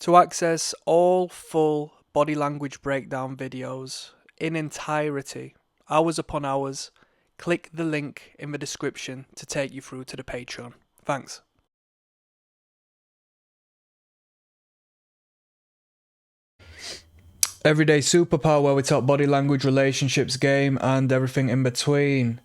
To access all full body language breakdown videos in entirety, hours upon hours, click the link in the description to take you through to the Patreon. Thanks. Everyday Superpower, where we talk body language, relationships, game, and everything in between.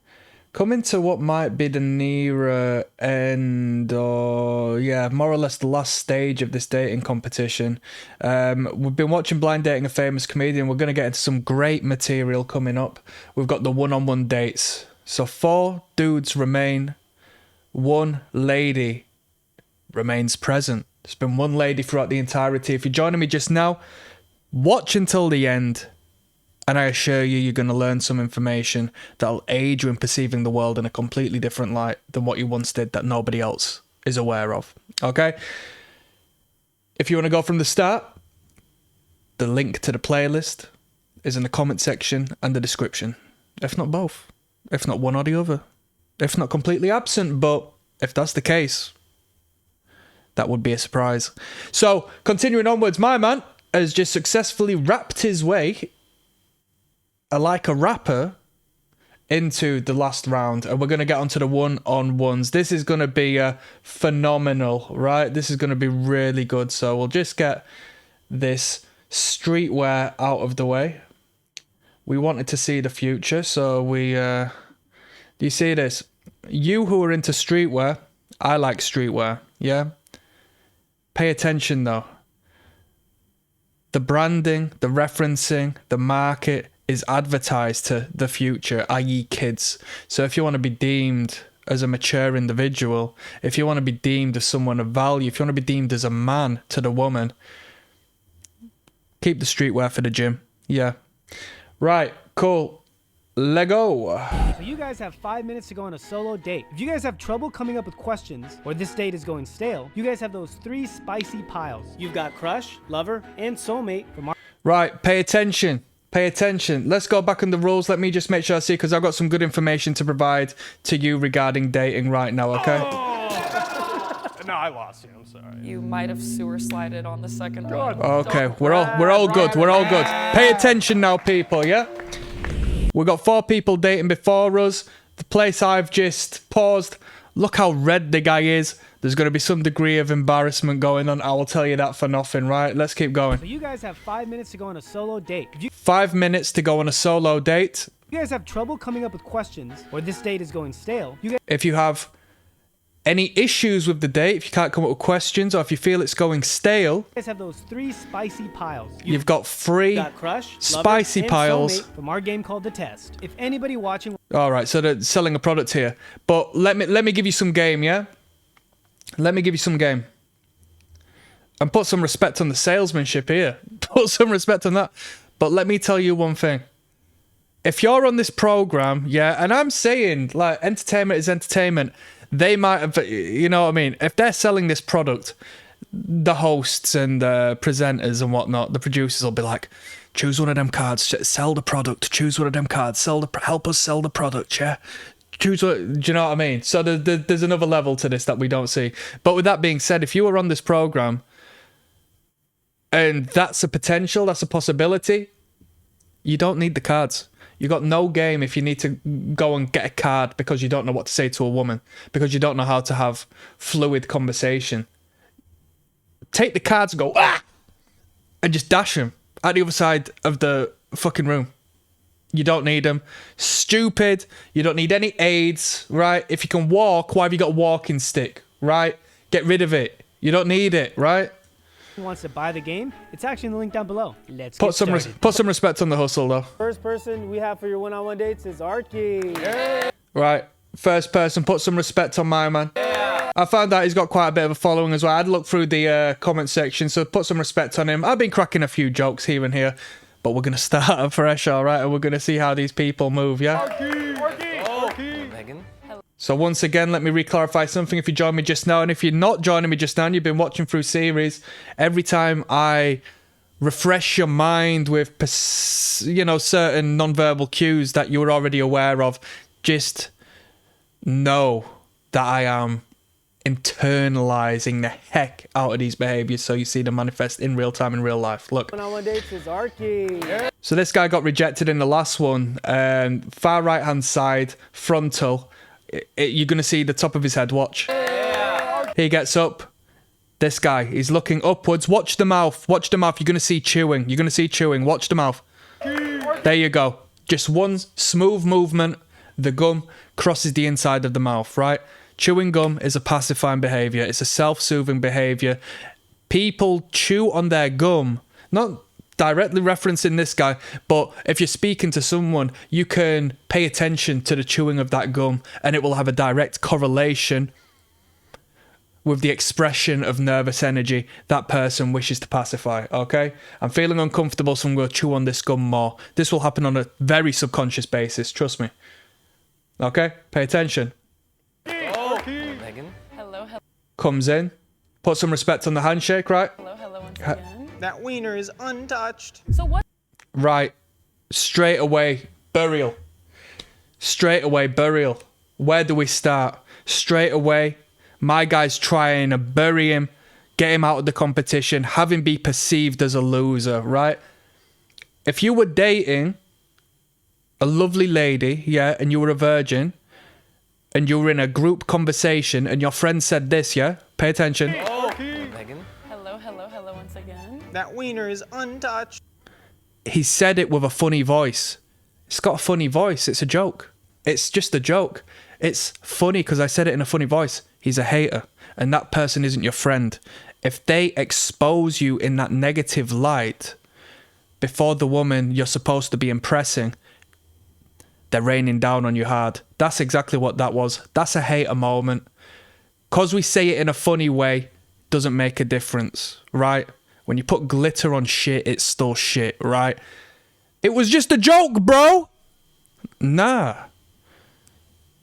Coming to what might be the nearer end, or yeah, more or less the last stage of this dating competition. We've been watching Blind Dating a Famous Comedian. We're going to get into some great material coming up. We've got the one-on-one dates. So 4 dudes remain, 1 lady remains present. There's been 1 lady throughout the entirety. If you're joining me just now, watch until the end. And I assure you, you're going to learn some information that'll aid you in perceiving the world in a completely different light than what you once did that nobody else is aware of. Okay? If you want to go from the start, the link to the playlist is in the comment section and the description. If not both. If not one or the other. If not completely absent, but if that's the case, that would be a surprise. So, continuing onwards, my man has just successfully wrapped his way like a rapper into the last round, and we're going to get onto the one-on-ones. This is going to be phenomenal, right? This is going to be really good. So we'll just get this streetwear out of the way. We wanted to see the future, so we do you see this? You who are into streetwear, I like streetwear, yeah? Pay attention though. The branding, the referencing, the market is advertised to the future, i.e. kids. So if you want to be deemed as a mature individual, if you want to be deemed as someone of value, if you want to be deemed as a man to the woman, keep the streetwear for the gym. Yeah. Right, cool. Lego. So you guys have 5 minutes to go on a solo date. If you guys have trouble coming up with questions, or this date is going stale, you guys have those 3 spicy piles. You've got crush, lover, and soulmate from our... Right, pay attention. Pay attention. Let's go back on the rules. Let me just make sure I see, because I've got some good information to provide to you regarding dating right now, okay? Oh. No, I lost you. I'm sorry. You might have sewer slided on the second one. Okay, we're all good. We're all good. Pay attention now, people, yeah? We've got 4 people dating before us. The place I've just paused. Look how red the guy is. There's going to be some degree of embarrassment going on. I will tell you that for nothing, right? Let's keep going. So you guys have 5 minutes to go on a solo date. If you 5 minutes to go on a solo date. guys have trouble coming up with questions, or this date is going stale, you guys If you have any issues with the date, if you can't come up with questions, or if you feel it's going stale, have those 3 spicy piles. you've got 3 got crush, spicy lover, and piles. soulmate from our game called The Test. If anybody watching... All right, so they're selling a product here. But let me give you some game, yeah? Let me give you some game. And put some respect on the salesmanship here. Put some respect on that. But let me tell you one thing. If you're on this program, yeah, and I'm saying, like, entertainment is entertainment. They might have, you know what I mean? If they're selling this product, the hosts and the presenters and whatnot, the producers will be like, choose one of them cards, sell the product, choose one of them cards, help us sell the product, yeah? Choose what, do you know what I mean? So there's another level to this that we don't see. But with that being said, if you were on this program and that's a potential, that's a possibility, you don't need the cards. You got no game if you need to go and get a card because you don't know what to say to a woman, because you don't know how to have fluid conversation. Take the cards and go, and just dash them at the other side of the fucking room. You don't need them. Stupid. You don't need any aids, right? If you can walk, why have you got a walking stick, right? Get rid of it. You don't need it, right? wants to buy the game, it's actually in the link down below. Let's Put get started. put some respect on the hustle, though. First person we have for your one-on-one dates is Arky. Yeah. Right. First person, put some respect on my man. Yeah. I found out he's got quite a bit of a following as well. I had a look through the comment section, so put some respect on him. I've been cracking a few jokes here and here, but we're going to start afresh, all right? And we're going to see how these people move, yeah? Arky. Megan. So once again, let me re-clarify something. If you joined me just now, and if you're not joining me just now, and you've been watching through series, every time I refresh your mind with, certain non-verbal cues that you're already aware of, just know that I am internalizing the heck out of these behaviors so you see them manifest in real time in real life. Look. One-on-one dates is Arky. So this guy got rejected in the last one. Far right hand side, frontal. You're going to see the top of his head. Watch. He gets up. This guy, he's looking upwards. Watch the mouth. Watch the mouth. You're going to see chewing. You're going to see chewing. Watch the mouth. There you go. Just one smooth movement. The gum crosses the inside of the mouth, right? Chewing gum is a pacifying behavior. It's a self-soothing behavior. People chew on their gum, not directly referencing this guy, but if you're speaking to someone, you can pay attention to the chewing of that gum and it will have a direct correlation with the expression of nervous energy that person wishes to pacify, okay? I'm feeling uncomfortable, so I'm going to chew on this gum more. This will happen on a very subconscious basis, trust me. Okay? Pay attention. Hello, hello, Comes in, put some respect on the handshake, right? hello once again. That wiener is untouched. So what? Right. Straight away, burial. Straight away, burial. Where do we start? Straight away, my guy's trying to bury him, get him out of the competition, have him be perceived as a loser, right? If you were dating a lovely lady, yeah, and you were a virgin, and you were in a group conversation, and your friend said this, yeah? Pay attention. Hello once again. That wiener is untouched. He said it with a funny voice. It's got a funny voice. It's a joke. It's just a joke. It's funny because I said it in a funny voice. He's a hater, and that person isn't your friend. If they expose you in that negative light before the woman you're supposed to be impressing, they're raining down on you hard. That's exactly what that was. That's a hater moment. Because we say it in a funny way doesn't make a difference, right? When you put glitter on shit, it's still shit, right? It was just a joke, bro. Nah.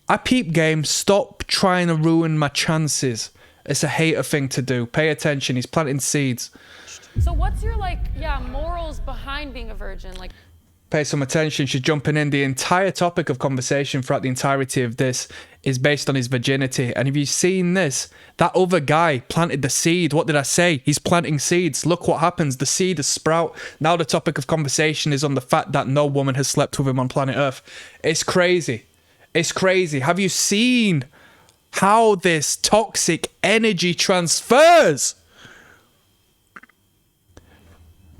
I peep game. Stop trying to ruin my chances. It's a hater thing to do. Pay attention. He's planting seeds. So what's your morals behind being a virgin? Like, Pay some attention. She's jumping in. The entire topic of conversation throughout the entirety of this is based on his virginity. And if you've seen this, that other guy planted the seed. What did I say? He's planting seeds. Look what happens. The seed is sprout. Now the topic of conversation is on the fact that no woman has slept with him on planet Earth. It's crazy. It's crazy. Have you seen how this toxic energy transfers?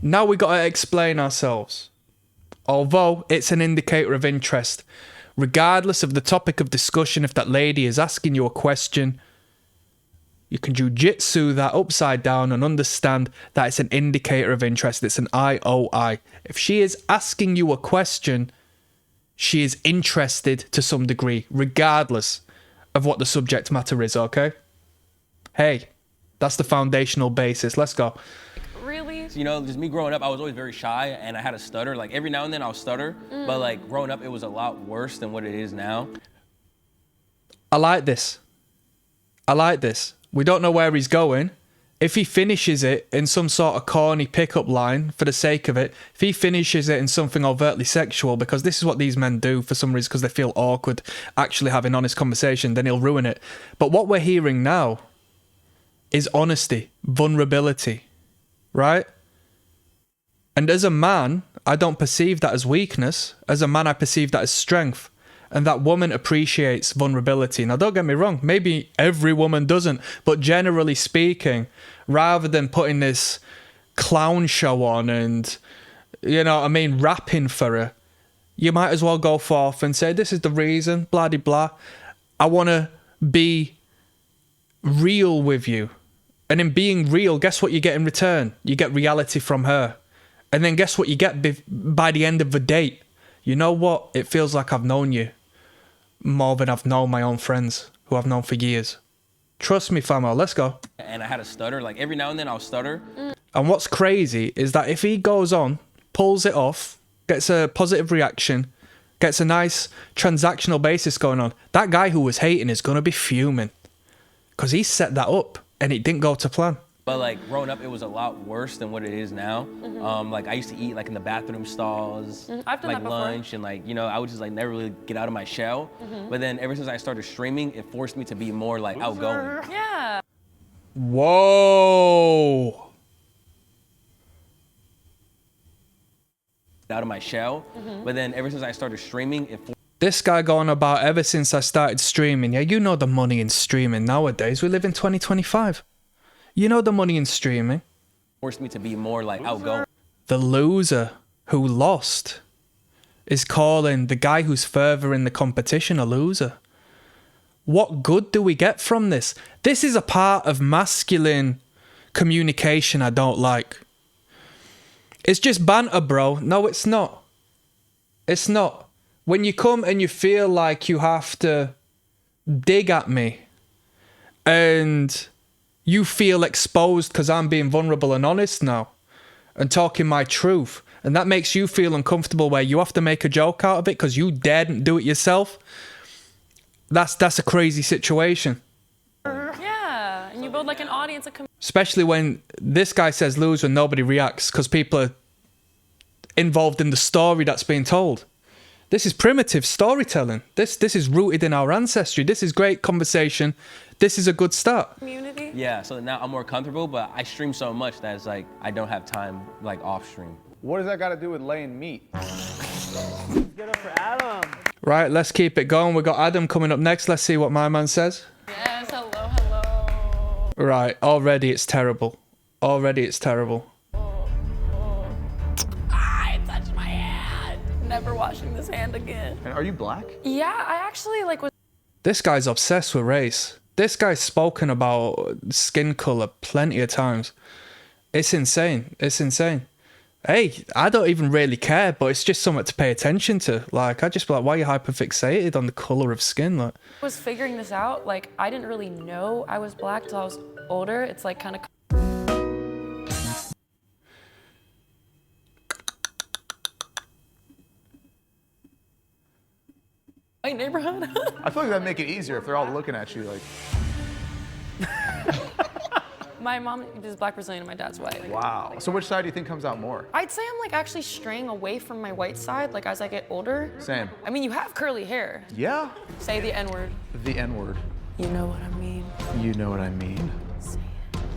Now we got to explain ourselves. Although it's an indicator of interest, regardless of the topic of discussion, if that lady is asking you a question, you can jujitsu that upside down and understand that it's an indicator of interest. It's an IOI. If she is asking you a question, she is interested to some degree, regardless of what the subject matter is, okay? Hey, that's the foundational basis. Let's go. really? You know, just me growing up, I was always very shy and I had a stutter. Like every now and then I'll stutter, but like growing up, it was a lot worse than what it is now. I like this. I like this. We don't know where he's going. If he finishes it in some sort of corny pickup line for the sake of it, if he finishes it in something overtly sexual, because this is what these men do for some reason because they feel awkward actually having honest conversation, then he'll ruin it. But what we're hearing now is honesty, vulnerability, right? And as a man, I don't perceive that as weakness. As a man, I perceive that as strength. And that woman appreciates vulnerability. Now, don't get me wrong. Maybe every woman doesn't. But generally speaking, rather than putting this clown show on and, you know what I mean, rapping for her, you might as well go forth and say, this is the reason, blah, de blah. I want to be real with you. And in being real, guess what you get in return? You get reality from her. And then guess what you get by the end of the date? You know what? It feels like I've known you more than I've known my own friends who I've known for years. Trust me, famo, let's go. And I had a stutter. Like every now and then I'll stutter. And what's crazy is that if he goes on, pulls it off, gets a positive reaction, gets a nice transactional basis going on, that guy who was hating is going to be fuming. Because he set that up and it didn't go to plan. But like growing up, it was a lot worse than what it is now. Like I used to eat like in the bathroom stalls, I've done like that before. lunch, and like, you know, I would just like never really get out of my shell. But then ever since I started streaming, it forced me to be more like outgoing. Yeah. Whoa. Out of my shell. But then ever since I started streaming, it This guy going about ever since I started streaming. Yeah, you know the money in streaming nowadays. We live in 2025. You know the money in streaming. forced me to be more like outgoing. The loser who lost is calling the guy who's further in the competition a loser. What good do we get from this? This is a part of masculine communication I don't like. It's just banter, bro. No, it's not. It's not. When you come and you feel like you have to dig at me and you feel exposed because I'm being vulnerable and honest now and talking my truth, and that makes you feel uncomfortable where you have to make a joke out of it because you daren't do it yourself, that's a crazy situation. Yeah, and you build like an audience of Especially when this guy says loser and nobody reacts because people are involved in the story that's being told. This is primitive storytelling. This is rooted in our ancestry. This is great conversation. This is a good start. community. Yeah, so now I'm more comfortable, but I stream so much that it's like I don't have time like off stream. What does that got to do with laying meat? Get up for Adam. Right, let's keep it going. We've got Adam coming up next. Let's see what my man says. Yes, hello. Right, already it's terrible. Already it's terrible. I touched my hand. Never washing this hand again. And are you black? Yeah, I actually like was. This guy's obsessed with race. This guy's spoken about skin color plenty of times. It's insane. It's insane. Hey, I don't even really care, but it's just something to pay attention to. Like, I just be like, why are you hyperfixated on the color of skin? Like, Was figuring this out. Like, I didn't really know I was black till I was older. It's like kind of. My neighborhood. I feel like that'd make it easier if they're all looking at you like, My mom is black Brazilian and my dad's white. wow. So which side do you think comes out more? I'd say I'm like actually straying away from my white side, like as I get older. Same. I mean, you have curly hair. Yeah. Say the N-word. The N-word. You know what I mean. You know what I mean.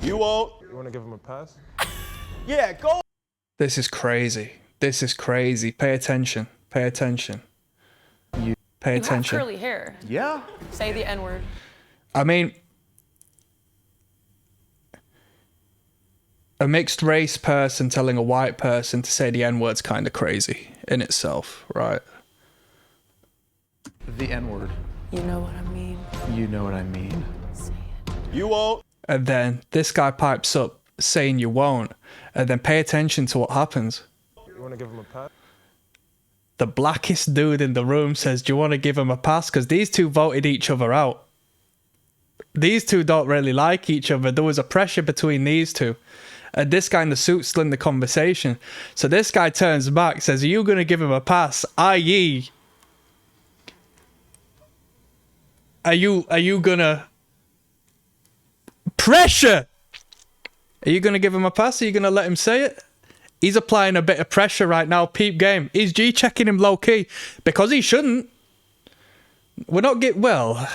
You won't. You want to give him a pass? Yeah, go. this is crazy. This is crazy. Pay attention. Pay attention. Pay You have attention. curly hair. Yeah. Say the N-word. I mean, a mixed race person telling a white person to say the N-word's kind of crazy in itself, right? The N-word. You know what I mean. You know what I mean. You won't. And then this guy pipes up saying you won't, and then pay attention to what happens. You want to give him a pass? The blackest dude in the room says, do you want to give him a pass? Because these two voted each other out. These two don't really like each other. There was a pressure between these two. And this guy in the suit's still in the conversation. So this guy turns back, says, are you going to give him a pass? I.e., are you going to... Pressure! Are you going to give him a pass? Are you going to let him say it? He's applying a bit of pressure right now. Peep game. He's G-checking him low-key. Because he shouldn't. We're not well,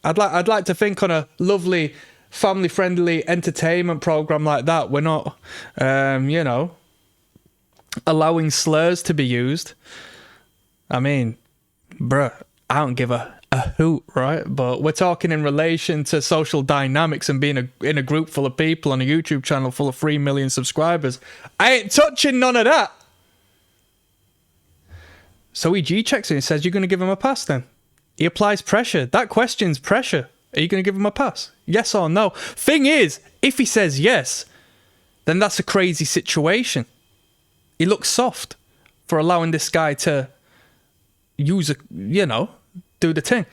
I'd like to think on a lovely, family-friendly entertainment program like that, we're not, you know, allowing slurs to be used. I mean, bruh, I don't give a hoot, right? But we're talking in relation to social dynamics and being in a group full of people on a YouTube channel full of 3 million subscribers. I ain't touching none of that. So he G-checks and he says, you're going to give him a pass then? He applies pressure. That question's pressure. Are you going to give him a pass? Yes or no? Thing is, if he says yes, then that's a crazy situation. He looks soft for allowing this guy to use do the thing.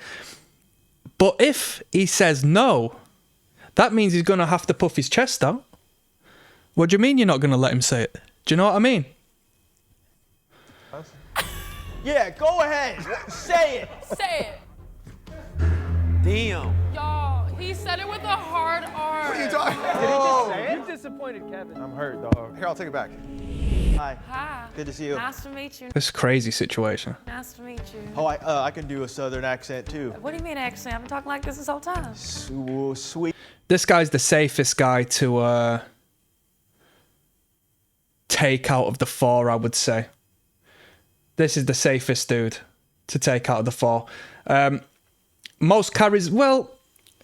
But if he says no, that means he's going to have to puff his chest out. What do you mean you're not going to let him say it? Do you know what I mean? Yeah, go ahead. Say it. Say it. Damn. Y'all, He said it with a hard R. What are you talking You disappointed Kevin. I'm hurt, dog. Here, I'll take it back. Hi. Hi. Good to see you. Nice to meet you. This is a crazy situation. Nice to meet you. Oh, I can do a southern accent too. What do you mean accent? I've been talking like this whole time. Sweet. This guy's the safest guy to take out of the four, I would say. This is the safest dude to take out of the four. Most carries, well,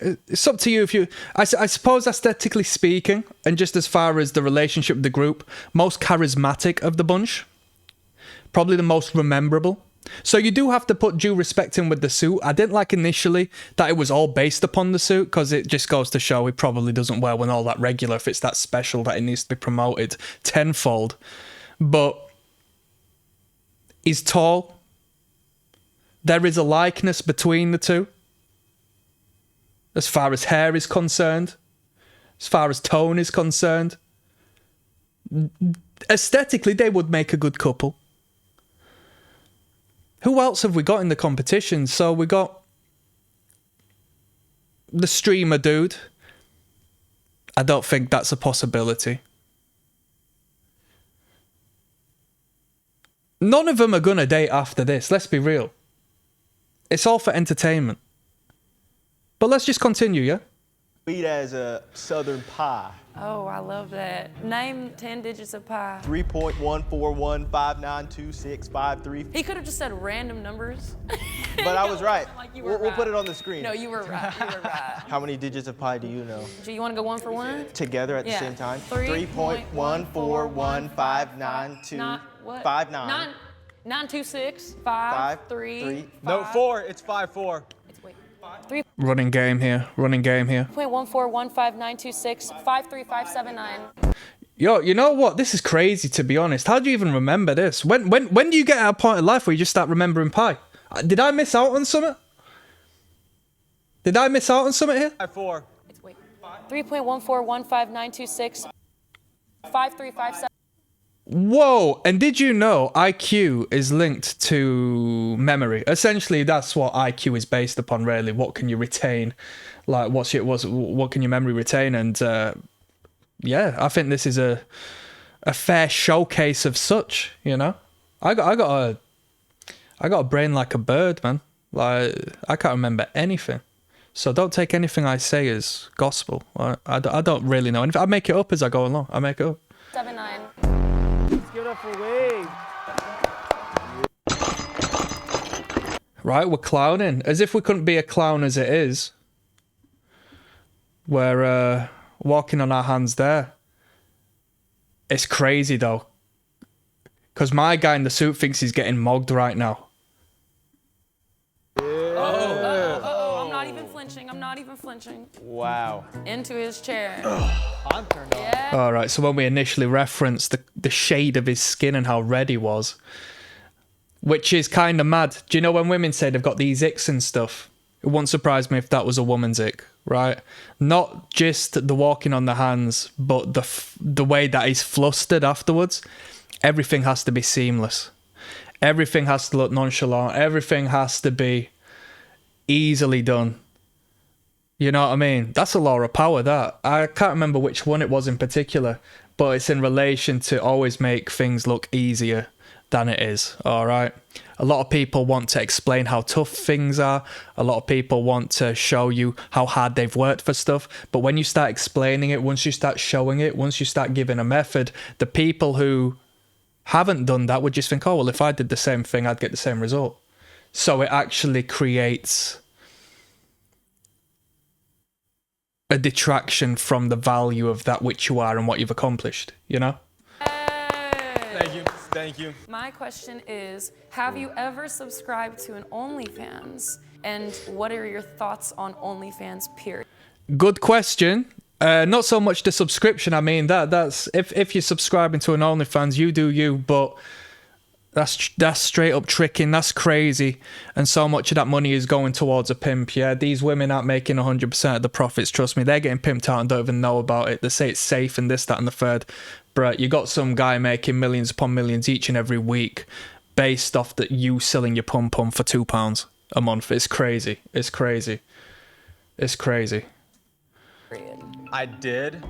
it's up to you if you... I suppose aesthetically speaking, and just as far as the relationship with the group, most charismatic of the bunch. Probably the most rememberable. So you do have to put due respect in with the suit. I didn't like initially that it was all based upon the suit, because it just goes to show he probably doesn't wear one all that regular if it's that special that it needs to be promoted tenfold. But he's tall. There is a likeness between the two. As far as hair is concerned. As far as tone is concerned. Aesthetically, they would make a good couple. Who else have we got in the competition? So we got the streamer dude. I don't think that's a possibility. None of them are gonna date after this, let's be real. It's all for entertainment. But let's just continue, yeah? Sweet as a southern pie. Oh, I love that. Name 10 digits of pi. 3.141592653. He could have just said random numbers. But I was right. Like you were We'll right. put it on the screen. No, you were right. You were right. How many digits of pi do you know? Do you want to go one for one? Together at the Yeah. same time? 3.14159 3.14159 what? 59. 926 Five, 3 three. No, 4. It's 5-4. Wait. Running game here. Running game here. 3.1415926 Yo, you know what? This is crazy, to be honest. How do you even remember this? When do you get at a point in life where you just start remembering pi? Did I miss out on something? Did I miss out on something here? 5-4. 3.1415926 5357. Whoa, and did you know IQ is linked to memory? Essentially, that's what IQ is based upon, really. What can you retain? Like, what can your memory retain? And yeah, I think this is a fair showcase of such, you know? I got a brain like a bird, man. Like, I can't remember anything. So don't take anything I say as gospel. I don't really know anything. I make it up as I go along. I make it up. 79. Let's give it up for Wade. Right, we're clowning. As if we couldn't be a clown as it is. We're walking on our hands there. It's crazy, though. Because my guy in the suit thinks he's getting mogged right now. I'm not even flinching. I'm not even flinching. Wow. Into his chair. I'm turned on. Yeah. All right, so when we initially referenced the shade of his skin and how red he was, which is kind of mad. Do you know when women say they've got these icks and stuff? It wouldn't surprise me if that was a woman's ick, right? Not just the walking on the hands, but the way that he's flustered afterwards. Everything has to be seamless. Everything has to look nonchalant. Everything has to be easily done. You know what I mean? That's a law of power, that. I can't remember which one it was in particular, but it's in relation to always make things look easier than it is, all right? A lot of people want to explain how tough things are. A lot of people want to show you how hard they've worked for stuff. But when you start explaining it, once you start showing it, once you start giving a method, the people who haven't done that would just think, oh, well, if I did the same thing, I'd get the same result. So it actually creates a detraction from the value of that which you are and what you've accomplished, you know? Thank you. Thank you. My question is, have you ever subscribed to an OnlyFans? And what are your thoughts on OnlyFans, period? Good question. Not so much the subscription. I mean, that's if you're subscribing to an OnlyFans, you do you, but that's straight up tricking. That's crazy. And so much of that money is going towards a pimp. Yeah, these women aren't making 100% of the profits. Trust me, they're getting pimped out and don't even know about it. They say it's safe and this, that, and the third. But you got some guy making millions upon millions each and every week based off that you selling your pum-pum for £2 a month. It's crazy. It's crazy. It's crazy. period. I did.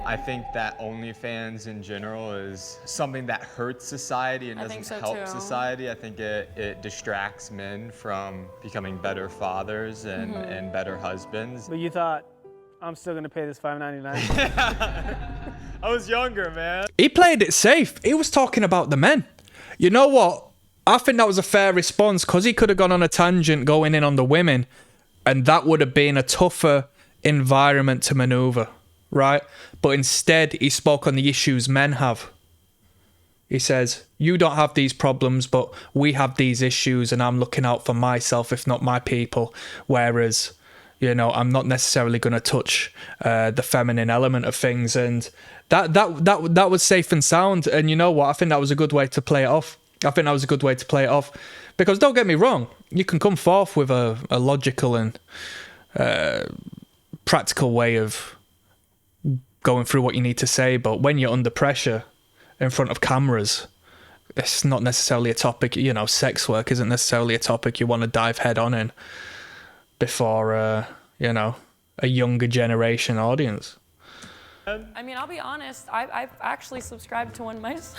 I think that OnlyFans in general is something that hurts society and I think doesn't so help too. society. I think it distracts men from becoming better fathers and better husbands. But you thought, I'm still gonna pay this $5.99. I was younger, man. He played it safe. He was talking about the men. You know what? I think that was a fair response because he could have gone on a tangent going in on the women, and that would have been a tougher environment to maneuver, right? But instead, he spoke on the issues men have. He says, you don't have these problems, but we have these issues, and I'm looking out for myself, if not my people. Whereas, you know, I'm not necessarily going to touch the feminine element of things. And that was safe and sound. And you know what? I think that was a good way to play it off. Because don't get me wrong, you can come forth with a logical and practical way of going through what you need to say, but when you're under pressure in front of cameras, it's not necessarily a topic, you know, sex work isn't necessarily a topic you want to dive head on in before, you know, a younger generation audience. I mean, I'll be honest, I've actually subscribed to one myself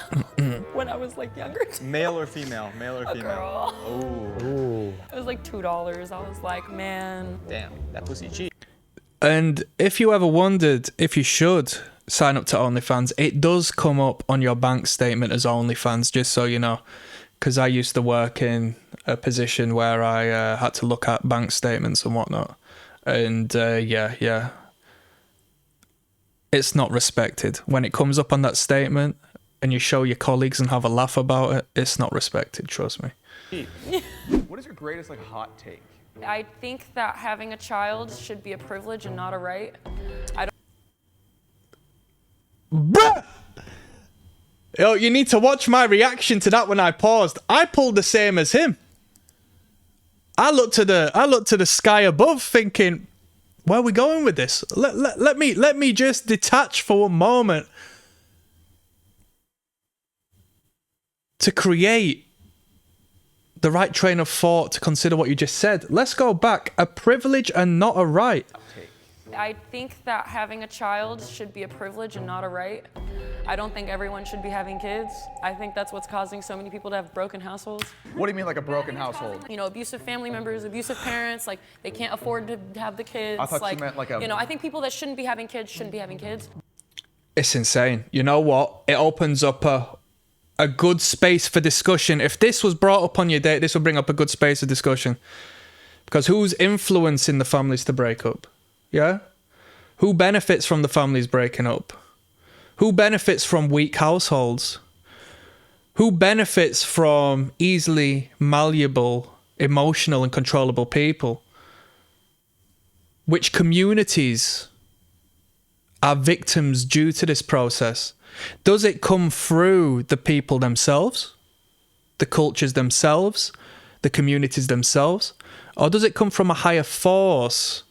when I was like younger. Male or female? Male or female? Girl. Oh. It was like $2. I was like, man. Damn, that pussy cheap. And if you ever wondered if you should sign up to OnlyFans, it does come up on your bank statement as OnlyFans, just so you know. Because I used to work in a position where I had to look at bank statements and whatnot. And yeah. It's not respected. When it comes up on that statement and you show your colleagues and have a laugh about it, it's not respected, trust me. What is your greatest like hot take? I think that having a child should be a privilege and not a right. I don't. Bruh! Yo, you need to watch my reaction to that when I paused. I pulled the same as him. I looked to the sky above thinking, where are we going with this? Let me just detach for a moment to create the right train of thought to consider what you just said. Let's go back. A privilege and not a right. I think that having a child should be a privilege and not a right. I don't think everyone should be having kids. I think that's what's causing so many people to have broken households. What do you mean like a broken household? You know, abusive family members, abusive parents, like they can't afford to have the kids. I thought you meant like a... You know, I think people that shouldn't be having kids shouldn't be having kids. It's insane. You know what? It opens up a good space for discussion. If this was brought up on your date, this would bring up a good space of discussion. Because who's influencing the families to break up? Yeah? Who benefits from the families breaking up? Who benefits from weak households? Who benefits from easily malleable, emotional and controllable people? Which communities are victims due to this process? Does it come through the people themselves, the cultures themselves, the communities themselves? Or does it come from a higher force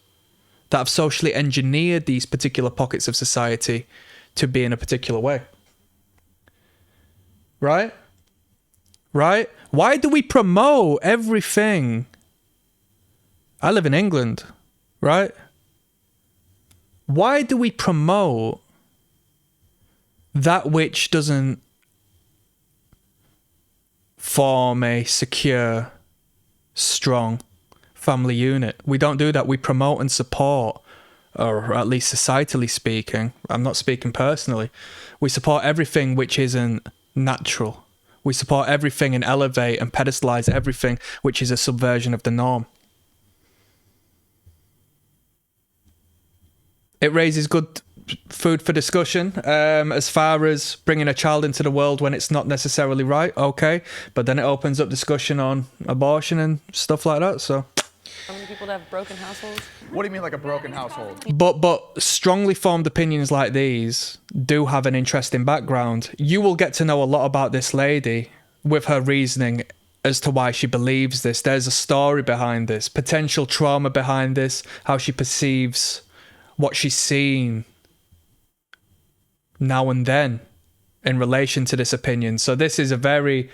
that have socially engineered these particular pockets of society to be in a particular way? Right? Right? Why do we promote everything? I live in England, right? Why do we promote that which doesn't form a secure, strong family unit? We don't do that. We promote and support, or at least societally speaking, I'm not speaking personally, we support everything which isn't natural. We support everything and elevate and pedestalize everything which is a subversion of the norm. It raises good food for discussion as far as bringing a child into the world when it's not necessarily right, okay, but then it opens up discussion on abortion and stuff like that. So How many people that have broken households? What do you mean like a broken household? but strongly formed opinions like these do have an interesting background. You will get to know a lot about this lady with her reasoning as to why she believes this. There's a story behind this, potential trauma behind this, how she perceives what she's seen now and then in relation to this opinion. So this is a very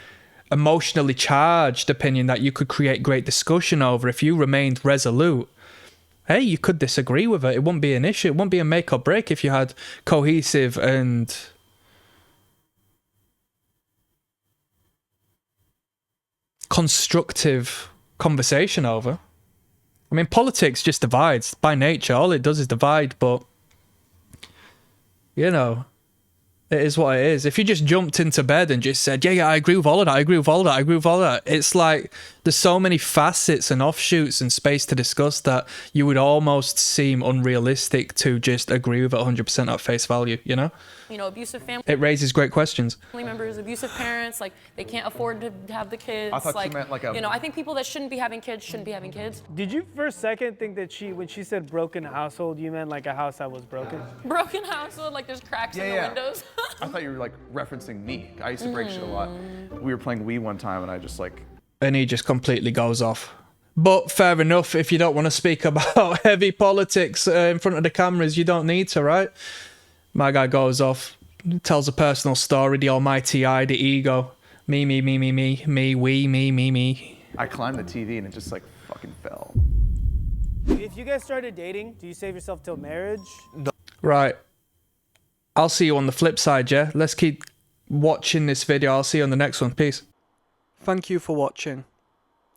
emotionally charged opinion that you could create great discussion over if you remained resolute hey, you could disagree with it. It wouldn't be an issue. It wouldn't be a make or break if you had cohesive and constructive conversation over. I mean, politics just divides by nature. All it does is divide, but you know, it is what it is. If you just jumped into bed and just said, yeah, I agree with all of that, I agree with all of that, I agree with all of that, it's like there's so many facets and offshoots and space to discuss that you would almost seem unrealistic to just agree with it 100% at face value, you know? You know, abusive family It raises great questions. members, abusive parents, like they can't afford to have the kids. I thought like, you meant like a... You know, I think people that shouldn't be having kids shouldn't be having kids. Did you for a second think that when she said broken household, you meant like a house that was broken? Broken household, like there's cracks in the windows. I thought you were like referencing me. I used to break shit a lot. We were playing Wii one time and I just like... And he just completely goes off. But fair enough, if you don't want to speak about heavy politics in front of the cameras, you don't need to, right? My guy goes off, tells a personal story, the almighty I, the ego. Me, we, me. I climbed the TV and it just like fucking fell. If you guys started dating, do you save yourself till marriage? Right. I'll see you on the flip side, yeah? Let's keep watching this video. I'll see you on the next one. Peace. Thank you for watching.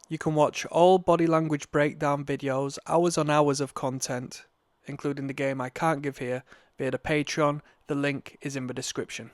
You can watch all body language breakdown videos, hours on hours of content, including the game I can't give here, via the Patreon. The link is in the description.